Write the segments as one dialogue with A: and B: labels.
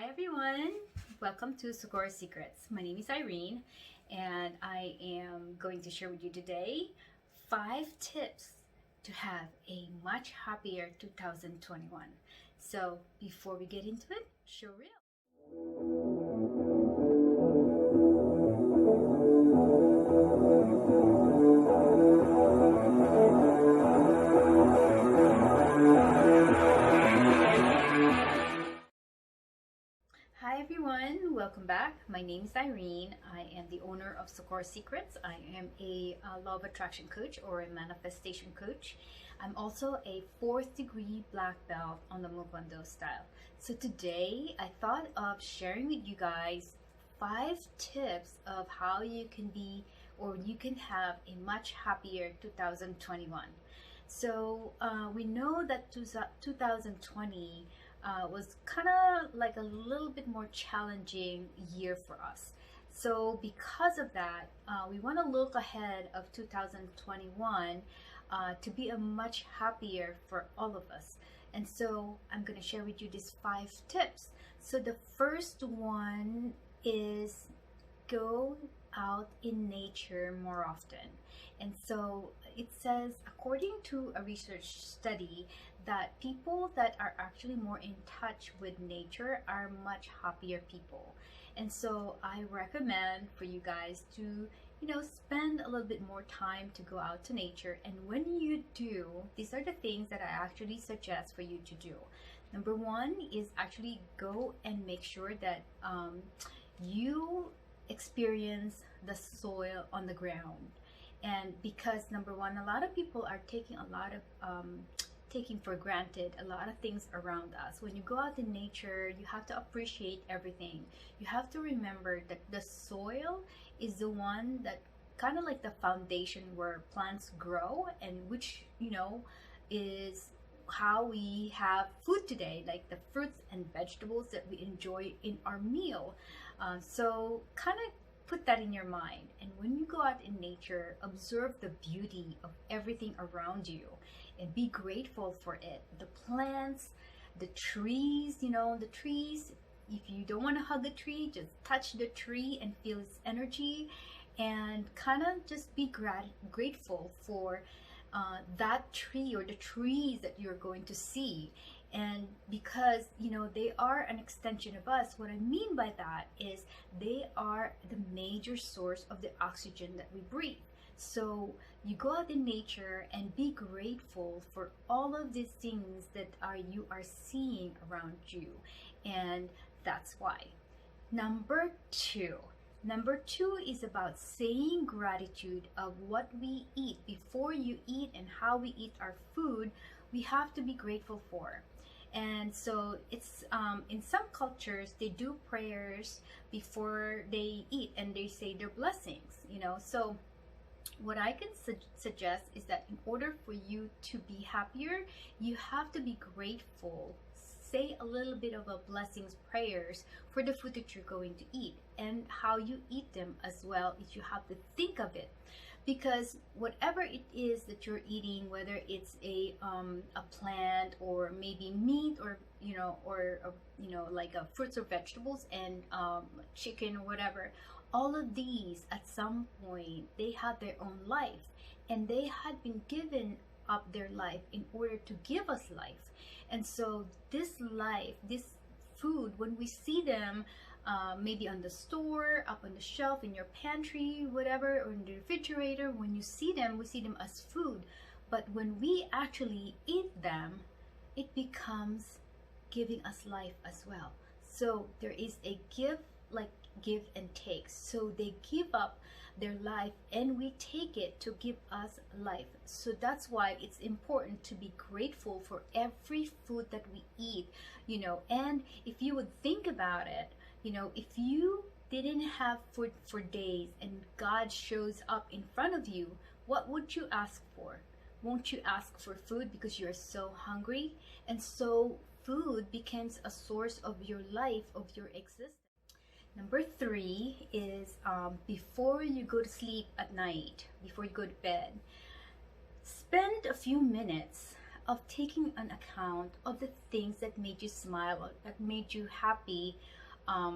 A: Hi everyone, welcome to Socorro Secrets. My name is Irene and I am going to share with you today 5 tips to have a much happier 2021. So before we get into it, show reel. Hi everyone, welcome back. My name is Irene. I am the owner of Socorro Secrets. I am a law of attraction coach or a manifestation coach. I'm also a 4th degree black belt on the Mukbang style. So today I thought of sharing with you guys 5 tips of how you can be or you can have a much happier 2021. So we know that 2020 was kind of like a little bit more challenging year for us. So because of that, we want to look ahead of 2021 to be a much happier for all of us. And so I'm going to share with you these 5 tips. So the first one is go out in nature more often. And so it says, according to a research study, that people that are actually more in touch with nature are much happier people. And so I recommend for you guys to, spend a little bit more time to go out to nature. And when you do, these are the things that I actually suggest for you to do. Number 1 is actually go and make sure that you experience the soil on the ground. And because number 1, a lot of people are taking for granted a lot of things around us. When you go out in nature, you have to appreciate everything. You have to remember that the soil is the one that kind of like the foundation where plants grow, and which is how we have food today, like the fruits and vegetables that we enjoy in our meal. So kind of put that in your mind, and when you go out in nature, observe the beauty of everything around you and be grateful for it. The plants, the trees, the trees. If you don't want to hug a tree, just touch the tree and feel its energy, and kind of just be grateful for that tree or the trees that you're going to see. And because they are an extension of us, what I mean by that is they are the major source of the oxygen that we breathe. So you go out in nature and be grateful for all of these things that you are seeing around you, and that's why. Number two is about saying gratitude of what we eat. Before you eat and how we eat our food, we have to be grateful for. And so it's in some cultures they do prayers before they eat, and they say their blessings. So what I can suggest is that in order for you to be happier, you have to be grateful. Say a little bit of a blessings prayers for the food that you're going to eat, and how you eat them as well, is you have to think of it. Because whatever it is that you're eating, whether it's a plant or maybe meat, or like fruits or vegetables, and chicken or whatever, all of these at some point they had their own life, and they had been given up their life in order to give us life. And so this life, this food, when we see them maybe on the store, up on the shelf, in your pantry, whatever, or in the refrigerator, when you see them, we see them as food. But when we actually eat them, it becomes giving us life as well. So there is a give and take. So they give up their life and we take it to give us life. So that's why it's important to be grateful for every food that we eat. And if you would think about it, if you didn't have food for days and God shows up in front of you, what would you ask for? Won't you ask for food because you're so hungry? And so food becomes a source of your life, of your existence. Number 3 is before you go to sleep at night, before you go to bed, spend a few minutes of taking an account of the things that made you smile, or that made you happy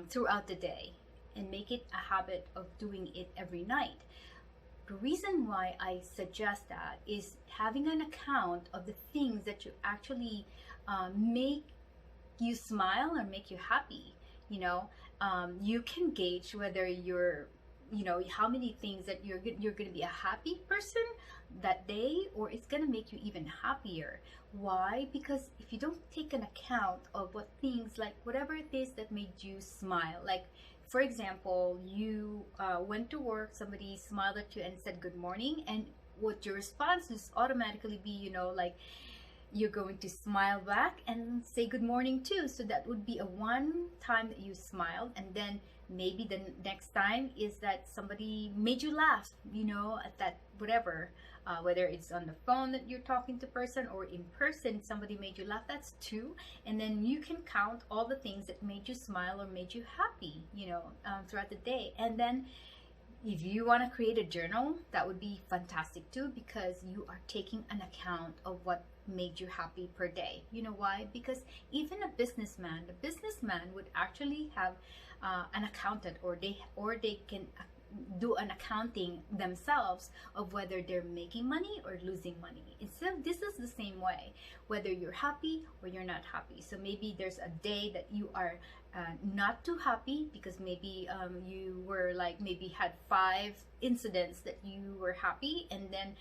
A: throughout the day, and make it a habit of doing it every night. The reason why I suggest that is having an account of the things that you actually make you smile or make you happy. You can gauge whether you're, how many things that you're going to be a happy person that day, or it's going to make you even happier. Why? Because if you don't take an account of what things, like whatever it is that made you smile, like for example, you went to work, somebody smiled at you and said good morning, and what your response is automatically be, like you're going to smile back and say good morning too. So that would be a one time that you smiled, and then maybe the next time is that somebody made you laugh, at that whatever, whether it's on the phone that you're talking to person, or in person somebody made you laugh. That's two. And then you can count all the things that made you smile or made you happy, throughout the day. And then if you want to create a journal, that would be fantastic too, because you are taking an account of what made you happy per day. You know why? Because even the businessman would actually have an accountant, or they can do an accounting themselves of whether they're making money or losing money. So this is the same way, whether you're happy or you're not happy. So maybe there's a day that you are not too happy, because maybe you were like, maybe had 5 incidents that you were happy, and then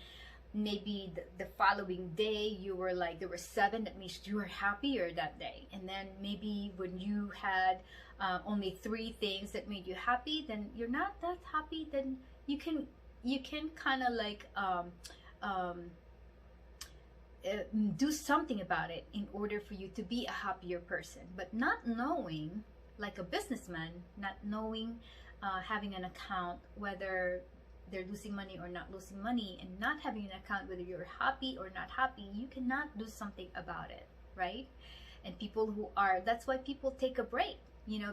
A: maybe the following day you were like, there were 7, that means you were happier that day. And then maybe when you had only 3 things that made you happy, then you're not that happy. Then you can kind of like do something about it in order for you to be a happier person. But not knowing, like a businessman, not knowing, having an account whether they're losing money or not losing money, and not having an account whether you're happy or not happy, you cannot do something about it, right? And people who are, that's why people take a break,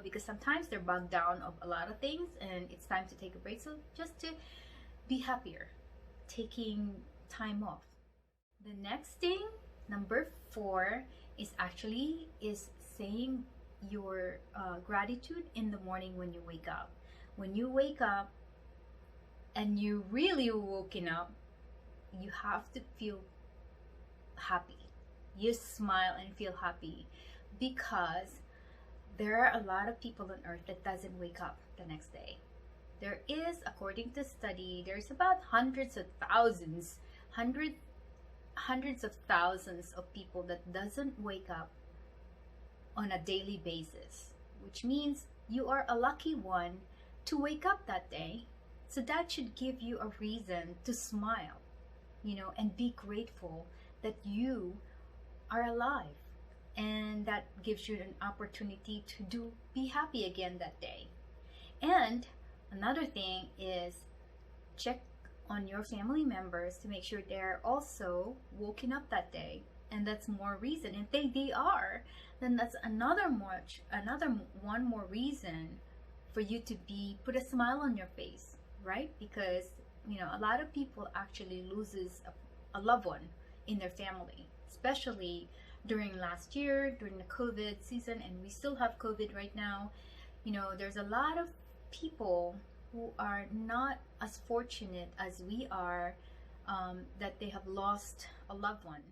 A: because sometimes they're bogged down of a lot of things, and it's time to take a break. So just to be happier, taking time off. The next thing, number 4, is saying your gratitude in the morning when you wake up. When you wake up and you really woken up, you have to feel happy. You smile and feel happy, because there are a lot of people on earth that doesn't wake up the next day. There is, according to study, there's about hundreds of thousands of people that doesn't wake up on a daily basis, which means you are a lucky one to wake up that day. So that should give you a reason to smile, and be grateful that you are alive, and that gives you an opportunity to be happy again that day. And another thing is, check on your family members to make sure they're also woken up that day, and that's more reason. If they are, then that's another one more reason for you to put a smile on your face, right? Because a lot of people actually loses a loved one in their family, especially during last year, during the COVID season, and we still have COVID right now. There's a lot of people who are not as fortunate as we are, that they have lost a loved one.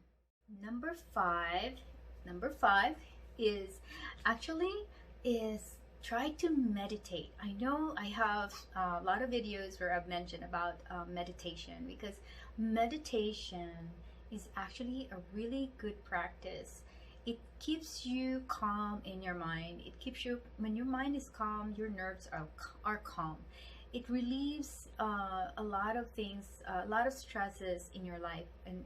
A: Number five is try to meditate. I know I have a lot of videos where I've mentioned about meditation, because meditation is actually a really good practice. It keeps you calm in your mind. When your mind is calm, your nerves are calm. It relieves a lot of things, a lot of stresses in your life, and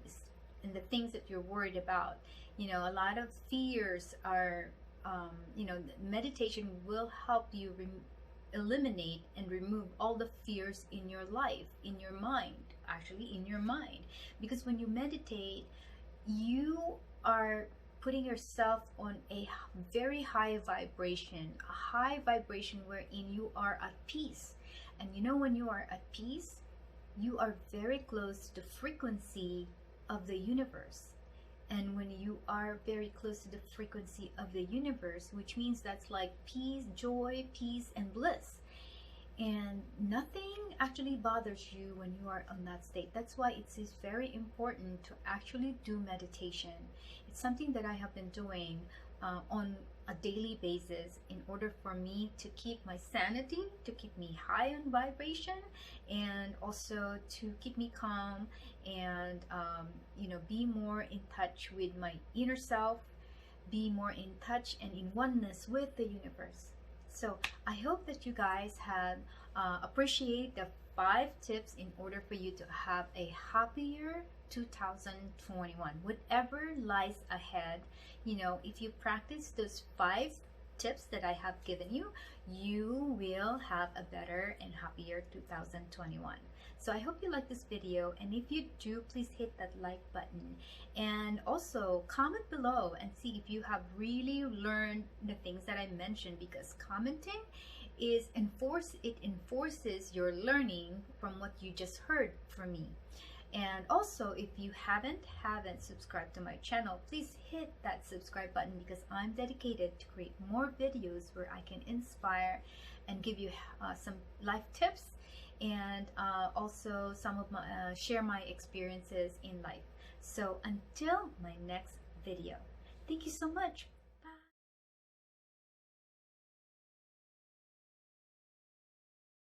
A: the things that you're worried about. A lot of fears are, meditation will help you eliminate and remove all the fears in your life, in your mind, because when you meditate, you are putting yourself on a very high vibration, wherein you are at peace. And when you are at peace, you are very close to the frequency of the universe. And when you are very close to the frequency of the universe, which means that's like peace, joy, peace, and bliss. And nothing actually bothers you when you are on that state. That's why it is very important to actually do meditation. It's something that I have been doing on a daily basis in order for me to keep my sanity, to keep me high on vibration, and also to keep me calm and be more in touch with my inner self, be more in touch and in oneness with the universe. So I hope that you guys have appreciate the 5 tips in order for you to have a happier 2021. Whatever lies ahead, if you practice those 5 tips that I have given you, you will have a better and happier 2021. So I hope you like this video, and if you do, please hit that like button and also comment below and see if you have really learned the things that I mentioned, because commenting enforces your learning from what you just heard from me. And also, if you haven't subscribed to my channel, please hit that subscribe button, because I'm dedicated to create more videos where I can inspire and give you some life tips, and also some of my share my experiences in life. So until my next video, thank you so much.